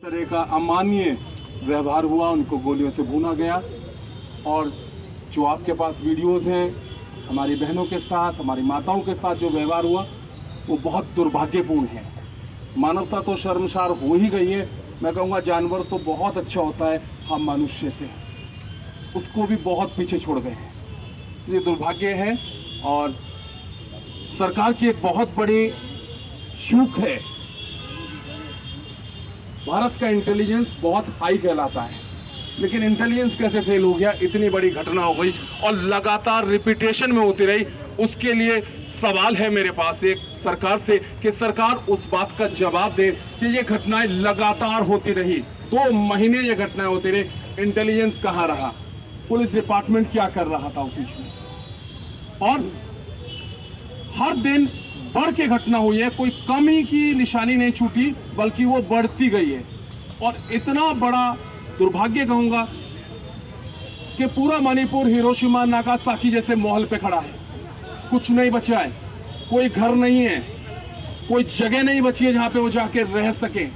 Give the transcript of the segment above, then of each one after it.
तरह का अमानवीय व्यवहार हुआ, उनको गोलियों से भूना गया। और जो आपके पास वीडियोस हैं हमारी बहनों के साथ, हमारी माताओं के साथ जो व्यवहार हुआ वो बहुत दुर्भाग्यपूर्ण है। मानवता तो शर्मसार हो ही गई है। मैं कहूँगा जानवर तो बहुत अच्छा होता है, हम मनुष्य से उसको भी बहुत पीछे छोड़ गए हैं। ये दुर्भाग्य है और सरकार की एक बहुत बड़ी चूक है। भारत का इंटेलिजेंस बहुत हाई कहलाता है, लेकिन इंटेलिजेंस कैसे फेल हो गया? इतनी बड़ी घटना हो गई और लगातार रिपीटेशन में होती रही। उसके लिए सवाल है मेरे पास एक सरकार से कि सरकार उस बात का जवाब दे कि ये घटनाएं लगातार होती रही, 2 महीने ये घटनाएं होती रही, इंटेलिजेंस कहाँ रहा? पुलिस डिपार्टमेंट क्या कर रहा था उस बीच में? और हर दिन बढ़ के घटना हुई है, कोई कमी की निशानी नहीं छूटी, बल्कि वो बढ़ती गई है। और इतना बड़ा दुर्भाग्य कहूंगा कि पूरा मणिपुर हिरोशिमा नागासाकी जैसे माहौल पे खड़ा है। कुछ नहीं बचा है, कोई घर नहीं है, कोई जगह नहीं बची है जहां पे वो जाके रह सके।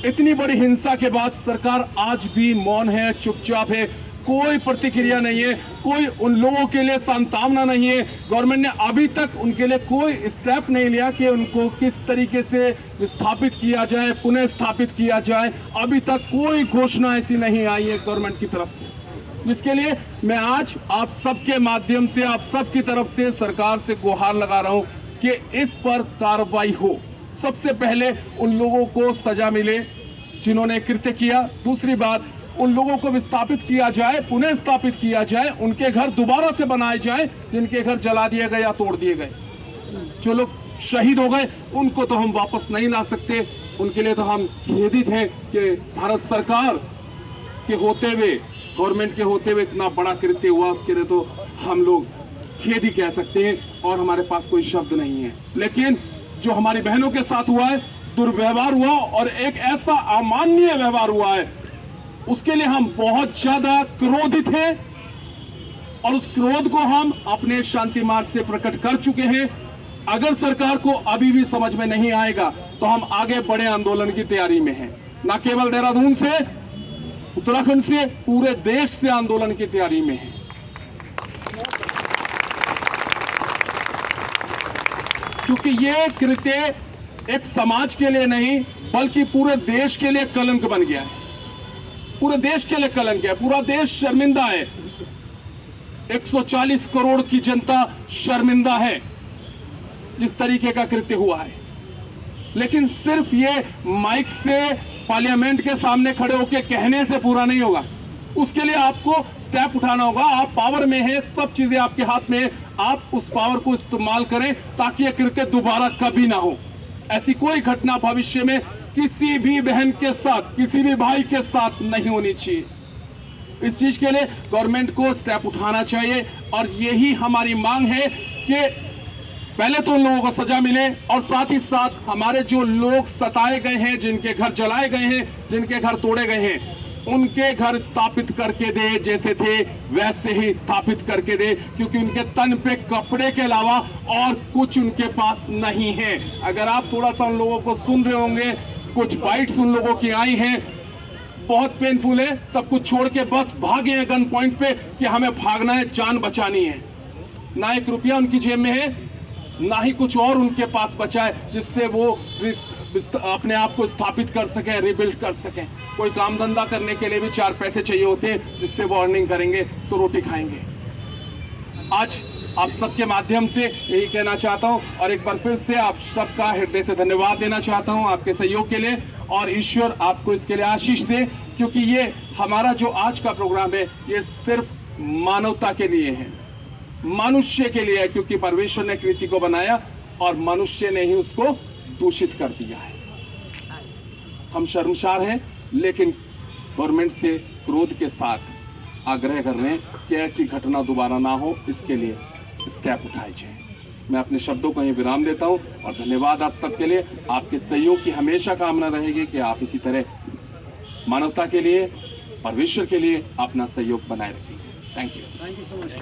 इतनी बड़ी हिंसा के बाद सरकार आज भी मौन है, चुपचाप है, कोई प्रतिक्रिया नहीं है, कोई उन लोगों के लिए सांत्वना नहीं है। गवर्नमेंट ने अभी तक उनके लिए कोई स्टेप नहीं लिया कि उनको किस तरीके से विस्थापित किया जाए, पुनः स्थापित किया जाए। अभी तक कोई घोषणा ऐसी नहीं आई है गवर्नमेंट की तरफ से, जिसके लिए मैं आज आप सबके माध्यम से, आप सबकी तरफ से सरकार से गुहार लगा रहा हूं कि इस पर कार्रवाई हो। सबसे पहले उन लोगों को सजा मिले जिन्होंने कृत्य किया। दूसरी बात, उन लोगों को विस्थापित किया जाए, पुनः स्थापित किया जाए, उनके घर दोबारा से बनाए जाए जिनके घर जला दिए गए या तोड़ दिए गए। जो लोग शहीद हो गए उनको तो हम वापस नहीं ला सकते, उनके लिए तो हम खेदित हैं कि भारत सरकार के होते हुए, गवर्नमेंट के होते हुए इतना बड़ा कृत्य हुआ, उसके लिए तो हम लोग खेद ही कह सकते हैं और हमारे पास कोई शब्द नहीं है। लेकिन जो हमारी बहनों के साथ हुआ है, दुर्व्यवहार हुआ और एक ऐसा अमानवीय व्यवहार हुआ है, उसके लिए हम बहुत ज्यादा क्रोधित हैं और उस क्रोध को हम अपने शांति मार्च से प्रकट कर चुके हैं। अगर सरकार को अभी भी समझ में नहीं आएगा तो हम आगे बड़े आंदोलन की तैयारी में हैं। न केवल देहरादून से, उत्तराखंड से, पूरे देश से आंदोलन की तैयारी में हैं। क्योंकि ये कृत्य एक समाज के लिए नहीं बल्कि पूरे देश के लिए कलंक बन गया है। पूरे देश के लिए कलंक है, पूरा देश शर्मिंदा है। 140 करोड़ की जनता शर्मिंदा है जिस तरीके का कृत्य हुआ है। लेकिन सिर्फ ये माइक से पार्लियामेंट के सामने खड़े होकर कहने से पूरा नहीं होगा, उसके लिए आपको स्टेप उठाना होगा। आप पावर में हैं, सब चीजें आपके हाथ में है, आप उस पावर को इस्तेमाल करें ताकि यह कृत्य दोबारा कभी ना हो। ऐसी कोई घटना भविष्य में किसी भी बहन के साथ, किसी भी भाई के साथ नहीं होनी चाहिए। इस चीज के लिए गवर्नमेंट को स्टेप उठाना चाहिए और यही हमारी मांग है कि पहले तो उन लोगों को सजा मिले और साथ ही साथ हमारे जो लोग सताए गए हैं, जिनके घर जलाए गए हैं, जिनके घर तोड़े गए हैं, उनके घर स्थापित करके दे, जैसे थे वैसे ही स्थापित करके दे, क्योंकि उनके तन पे कपड़े के अलावा और कुछ उनके पास नहीं है। अगर आप थोड़ा सा उन लोगों को सुन रहे होंगे, कुछ बाइट्स उन लोगों की आई हैं, बहुत पेनफुल है। सब कुछ छोड़ के बस भागे हैं गन पॉइंट पे कि हमें भागना है, जान बचानी है। ना 1 रुपया उनकी जेब में है, ना ही कुछ और उनके पास बचा है जिससे वो अपने आप को स्थापित कर सकें, रिबिल्ड कर सकें। कोई काम धंधा करने के लिए भी 4 पैसे चाहिए होते हैं जिससे वो अर्निंग करेंगे तो रोटी खाएंगे। आज आप सबके माध्यम से यही कहना चाहता हूं और एक बार फिर से आप सबका हृदय से धन्यवाद देना चाहता हूं आपके सहयोग के लिए, और ईश्वर आपको इसके लिए आशीष दे, क्योंकि ये हमारा जो आज का प्रोग्राम है ये सिर्फ मानवता के लिए है, मनुष्य के लिए है, क्योंकि परमेश्वर ने कृति को बनाया और मनुष्य ने ही उसको दूषित कर दिया है। हम शर्मसार हैं, लेकिन गवर्नमेंट से क्रोध के साथ आग्रह कर रहे हैं कि ऐसी घटना दोबारा ना हो, इसके लिए स्टेप उठाए जाए। मैं अपने शब्दों को यहीं विराम देता हूं और धन्यवाद आप सबके लिए। आपके सहयोग की हमेशा कामना रहेगी कि आप इसी तरह मानवता के लिए, परमेश्वर के लिए अपना सहयोग बनाए रखेंगे। Thank you so much.